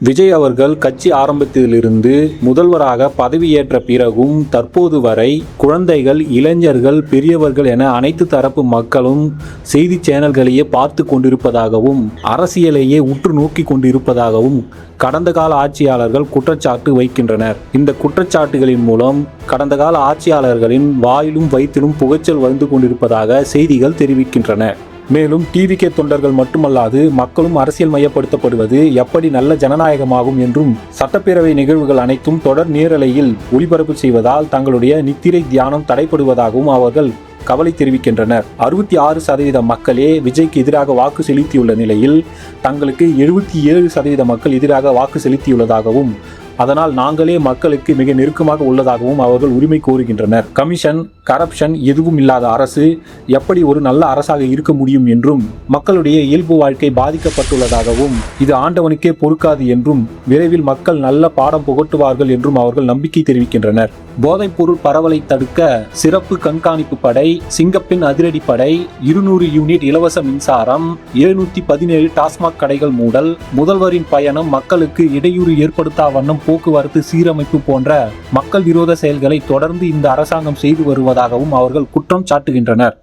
விஜய் அவர்கள் கட்சி ஆரம்பத்திலிருந்து முதல்வராக பதவியேற்ற பிறகும் தற்போது வரை குழந்தைகள், இளைஞர்கள், பெரியவர்கள் என அனைத்து தரப்பு மக்களும் செய்தி சேனல்களையே பார்த்து கொண்டிருப்பதாகவும் அரசியலையே உற்று நோக்கி கொண்டிருப்பதாகவும் கடந்த கால ஆட்சியாளர்கள் குற்றச்சாட்டு வைக்கின்றனர். இந்த குற்றச்சாட்டுகளின் மூலம் கடந்த கால ஆட்சியாளர்களின் வாயிலும் வயிற்றிலும் புகைச்சல் வந்து கொண்டிருப்பதாக செய்திகள் தெரிவிக்கின்றன. மேலும் டிவிகே தொண்டர்கள் மட்டுமல்லாது மக்களும் அரசியல் மயப்படுத்தப்படுவது எப்படி நல்ல ஜனநாயகமாகும் என்றும், சட்டப்பேரவை நிகழ்வுகள் அனைத்தும் தொடர் நேரலையில் ஒளிபரப்பு செய்வதால் தங்களுடைய நித்திரை தியானம் தடைபடுவதாகவும் அவர்கள் கவலை தெரிவிக்கின்றனர். 66% மக்களே விஜய்க்கு எதிராக வாக்கு செலுத்தியுள்ள நிலையில் தங்களுக்கு 77% மக்கள் எதிராக வாக்கு செலுத்தியுள்ளதாகவும், அதனால் நாங்களே மக்களுக்கு மிக நெருக்கமாக உள்ளதாகவும் அவர்கள் உரிமை கோருகின்றனர். கமிஷன், கரப்ஷன் எதுவும் இல்லாத அரசு எப்படி ஒரு நல்ல அரசாக இருக்க முடியும் என்றும், மக்களுடைய இயல்பு வாழ்க்கை பாதிக்கப்பட்டுள்ளதாகவும், இது ஆண்டவனுக்கே பொறுக்காது என்றும், விரைவில் மக்கள் நல்ல பாடம் புகட்டுவார்கள் என்றும் அவர்கள் நம்பிக்கை தெரிவிக்கின்றனர். போதைப் பொருள் பரவலை தடுக்க சிறப்பு கண்காணிப்பு படை, சிங்கப்பெண் அதிரடிப்படை, 200 யூனிட் இலவச மின்சாரம், 717 டாஸ்மாக் கடைகள் மூடல், முதல்வரின் பயணம் மக்களுக்கு இடையூறு ஏற்படுத்தா வண்ணம் போக்குவரத்து சீரமைப்பு போன்ற மக்கள் விரோத செயல்களை தொடர்ந்து இந்த அரசாங்கம் செய்து வருவதாகவும் அவர்கள் குற்றம் சாட்டுகின்றனர்.